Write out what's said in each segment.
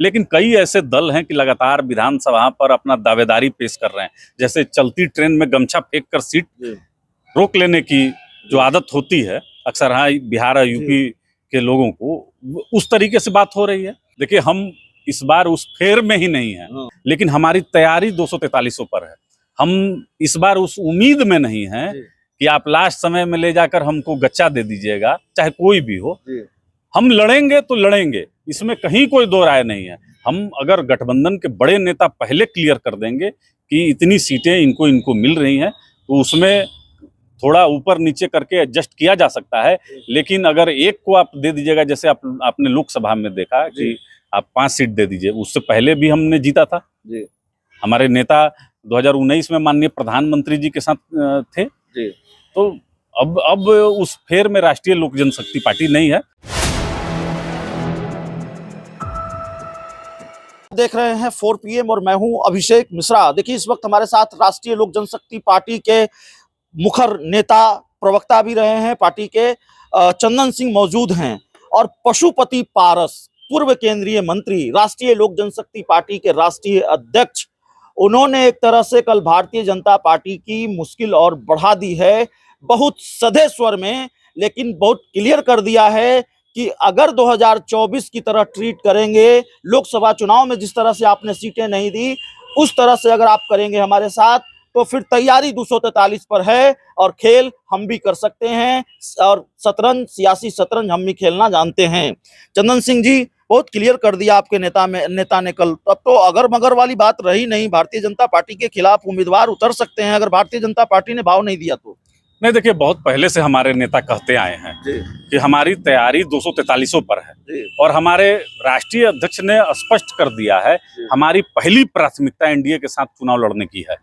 लेकिन कई ऐसे दल हैं कि लगातार विधानसभा पर अपना दावेदारी पेश कर रहे हैं। जैसे चलती ट्रेन में गमछा फेंक कर सीट रोक लेने की जो आदत होती है अक्सर, हाँ, बिहार और यूपी के लोगों को, उस तरीके से बात हो रही है। देखिए, हम इस बार उस फेर में ही नहीं है, लेकिन हमारी तैयारी 243 पर है। हम इस बार उस उम्मीद में नहीं है कि आप लास्ट समय में ले जाकर हमको गच्चा दे दीजिएगा, चाहे कोई भी हो। हम लड़ेंगे तो लड़ेंगे, इसमें कहीं कोई दो राय नहीं है। हम अगर गठबंधन के बड़े नेता पहले क्लियर कर देंगे कि इतनी सीटें इनको मिल रही हैं, तो उसमें थोड़ा ऊपर नीचे करके एडजस्ट किया जा सकता है। लेकिन अगर एक को आप दे दीजिएगा, जैसे आपने लोकसभा में देखा कि आप 5 सीट दे दीजिए, उससे पहले भी हमने जीता था। हमारे नेता 2019 में माननीय प्रधानमंत्री जी के साथ थे। तो अब उस फेर में राष्ट्रीय लोक जनशक्ति पार्टी नहीं है। देख रहे हैं 4 PM और मैं हूं अभिषेक मिश्रा। देखिए, इस वक्त हमारे साथ राष्ट्रीय लोक जनशक्ति पार्टी के मुखर नेता, प्रवक्ता भी रहे हैं पार्टी के, चंदन सिंह मौजूद हैं, और पशुपति पारस, पूर्व केंद्रीय मंत्री, राष्ट्रीय लोक जनशक्ति पार्टी के राष्ट्रीय अध्यक्ष। उन्होंने एक तरह से कल भारतीय जनता पार्टी की मुश्किल और बढ़ा दी है, बहुत सधे स्वर में, लेकिन बहुत क्लियर कर दिया है कि अगर 2024 की तरह ट्रीट करेंगे, लोकसभा चुनाव में जिस तरह से आपने सीटें नहीं दी, उस तरह से अगर आप करेंगे हमारे साथ, तो फिर तैयारी 243 पर है और खेल हम भी कर सकते हैं, और शतरंज, सियासी शतरंज हम भी खेलना जानते हैं। चंदन सिंह जी, बहुत क्लियर कर दिया आपके नेता ने कल। अब तो अगर मगर वाली बात रही नहीं, भारतीय जनता पार्टी के खिलाफ उम्मीदवार उतर सकते हैं अगर भारतीय जनता पार्टी ने भाव नहीं दिया तो। नहीं, देखिए, बहुत पहले से हमारे नेता कहते आए हैं कि हमारी तैयारी 243 पर है, और हमारे राष्ट्रीय अध्यक्ष ने स्पष्ट कर दिया है हमारी पहली प्राथमिकता एनडीए के साथ चुनाव लड़ने की है।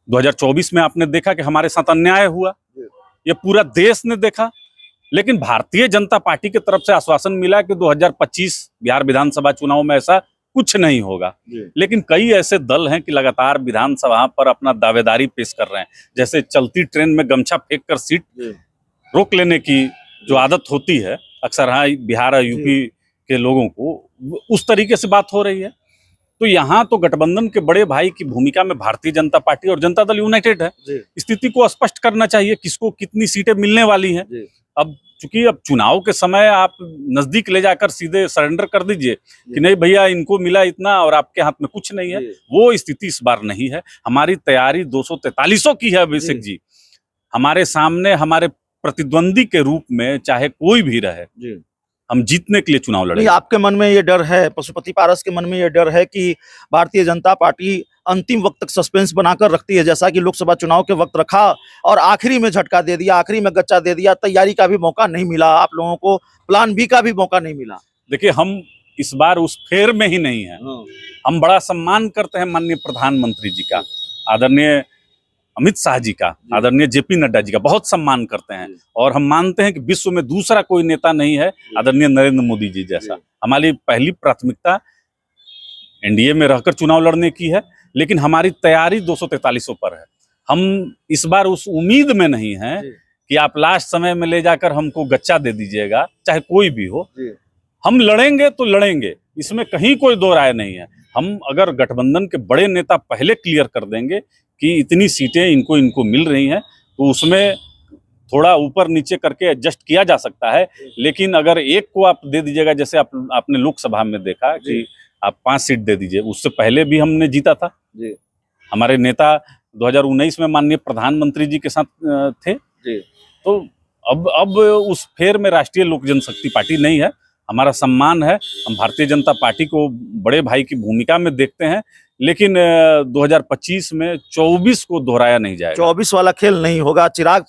2024 में आपने देखा कि हमारे साथ अन्याय हुआ, ये पूरा देश ने देखा, लेकिन भारतीय जनता पार्टी की तरफ से आश्वासन मिला कि 2025 बिहार विधानसभा चुनाव में ऐसा कुछ नहीं होगा। लेकिन कई ऐसे दल हैं कि लगातार विधानसभा पर अपना दावेदारी पेश कर रहे हैं। जैसे चलती ट्रेन में गमछा फेंक कर सीट रोक लेने की जो आदत होती है अक्सर, हाँ, बिहार और यूपी के लोगों को, उस तरीके से बात हो रही है। तो यहाँ तो गठबंधन के बड़े भाई की भूमिका में भारतीय जनता पार्टी और जनता दल यूनाइटेड है। स्थिति को स्पष्ट करना चाहिए किसको कितनी सीटें मिलने वाली हैं। अब चूंकि अब चुनाव के समय आप नजदीक ले जाकर सीधे सरेंडर कर दीजिए कि नहीं भैया इनको मिला इतना और आपके हाथ में कुछ नहीं है, वो स्थिति इस बार नहीं है। हमारी तैयारी 243 की है अभिषेक जी। हमारे सामने हमारे प्रतिद्वंदी के रूप में चाहे कोई भी रहे, हम जीतने के लिए चुनाव लड़ेंगे। आपके मन में ये डर है, पशुपति पारस के मन में ये डर है कि भारतीय जनता पार्टी अंतिम वक्त तक सस्पेंस बनाकर रखती है, जैसा कि लोकसभा चुनाव के वक्त रखा और आखिरी में झटका दे दिया, आखिरी में गच्चा दे दिया, तैयारी का भी मौका नहीं मिला, आप लोगों को प्लान बी का भी मौका नहीं मिला। देखिए, हम इस बार उस फेर में ही नहीं है। हम बड़ा सम्मान करते हैं माननीय प्रधानमंत्री जी का, आदरणीय अमित शाह जी का, आदरणीय जेपी नड्डा जी का बहुत सम्मान करते हैं, और हम मानते हैं कि विश्व में दूसरा कोई नेता नहीं है आदरणीय नरेंद्र मोदी जी जैसा। हमारी पहली प्राथमिकता एनडीए में रहकर चुनाव लड़ने की है, लेकिन हमारी तैयारी 243 पर है। हम इस बार उस उम्मीद में नहीं है कि आप लास्ट समय में ले जाकर हमको गच्चा दे दीजिएगा, चाहे कोई भी हो। हम लड़ेंगे तो लड़ेंगे, इसमें कहीं कोई दो राय नहीं है। हम अगर गठबंधन के बड़े नेता पहले क्लियर कर देंगे कि इतनी सीटें इनको मिल रही हैं, तो उसमें थोड़ा ऊपर नीचे करके एडजस्ट किया जा सकता है। लेकिन अगर एक को आप दे दीजिएगा, जैसे आपने लोकसभा में देखा कि आप 5 सीट दे दीजिए, उससे पहले भी हमने जीता था। हमारे नेता 2019 में माननीय प्रधानमंत्री जी के साथ थे। तो अब उस फेर में राष्ट्रीय लोक जनशक्ति पार्टी नहीं है। हमारा सम्मान है, हम भारतीय जनता पार्टी को बड़े भाई की भूमिका में देखते हैं, लेकिन 2025 में 24 को दोहराया नहीं जाएगा। 24 वाला खेल नहीं होगा। चिराग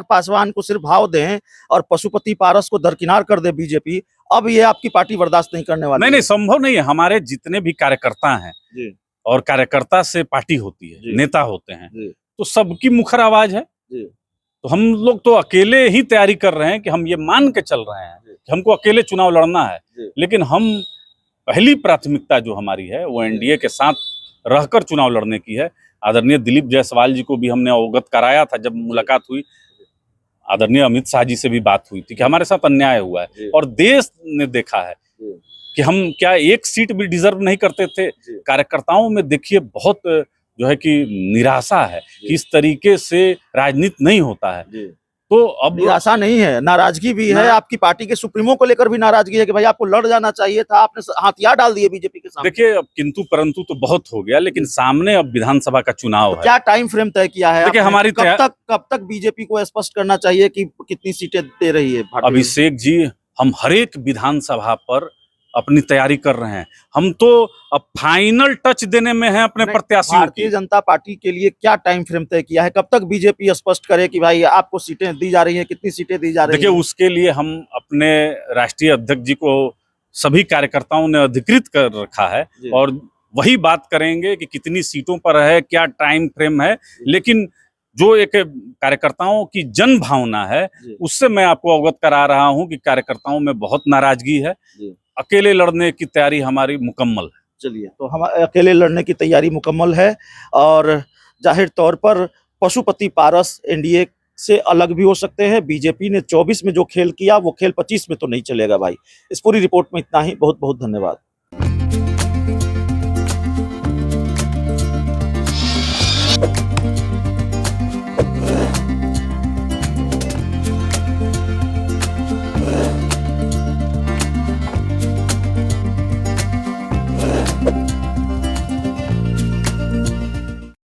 पासवान को सिर्फ भाव दें और पशुपति पारस को दरकिनार कर दे बीजेपी, अब ये आपकी पार्टी बर्दाश्त नहीं करने वाली। नहीं, संभव नहीं है। हमारे जितने भी कार्यकर्ता हैं, और कार्यकर्ता से पार्टी होती है, नेता होते हैं, तो सबकी मुखर आवाज है। तो हम लोग तो अकेले ही तैयारी कर रहे हैं कि हम ये मान के चल रहे हैं कि हमको अकेले चुनाव लड़ना है, लेकिन हम पहली प्राथमिकता जो हमारी है वो एनडीए के साथ रहकर चुनाव लड़ने की है। आदरणीय दिलीप जायसवाल जी को भी हमने अवगत कराया था जब मुलाकात हुई। आदरणीय अमित शाह जी से भी बात हुई थी कि हमारे साथ अन्याय हुआ है, और देश ने देखा है कि हम क्या एक सीट भी डिजर्व नहीं करते थे। जी। कार्यकर्ताओं में देखिए बहुत जो है कि निराशा है जी। कि इस तरीके से राजनीति नहीं होता है। जी। तो अब निराशा नहीं है, नाराजगी भी है। ना- आपकी पार्टी के सुप्रीमो को लेकर भी नाराजगी है कि भाई आपको लड़ जाना चाहिए था, आपने हथियार डाल दिए बीजेपी के सामने। देखिए अब किंतु परंतु तो बहुत हो गया, लेकिन सामने अब विधानसभा का चुनाव तो है। क्या टाइम फ्रेम तय किया है देखिए आपने? हमारी कब तक बीजेपी को स्पष्ट करना चाहिए कि कितनी सीटें दे रही है भारतीय? अभिषेक जी, हम हर एक विधानसभा पर अपनी तैयारी कर रहे हैं। हम तो अब फाइनल टच देने में हैं अपने नहीं, प्रत्याशियों भारतीय की। जनता पार्टी के लिए क्या टाइम फ्रेम तय किया है? कब तक बीजेपी स्पष्ट करे कि भाई आपको सीटें दी जा रही हैं, कितनी सीटें दी जा रही देखिए हैं? उसके लिए हम अपने राष्ट्रीय अध्यक्ष जी को सभी कार्यकर्ताओं ने अधिकृत कर रखा है जी। और वही बात करेंगे कि कितनी सीटों पर है, क्या टाइम फ्रेम है। लेकिन जो एक कार्यकर्ताओं की जन भावना है, जी। उससे मैं आपको अवगत करा रहा हूं कि कार्यकर्ताओं में बहुत नाराजगी है। जी। अकेले लड़ने की तैयारी हमारी मुकम्मल है। चलिए, तो हम अकेले लड़ने की तैयारी मुकम्मल है और जाहिर तौर पर पशुपति पारस एनडीए से अलग भी हो सकते हैं। बीजेपी ने 24 में जो खेल किया वो खेल 25 में तो नहीं चलेगा भाई। इस पूरी रिपोर्ट में इतना ही। बहुत बहुत धन्यवाद।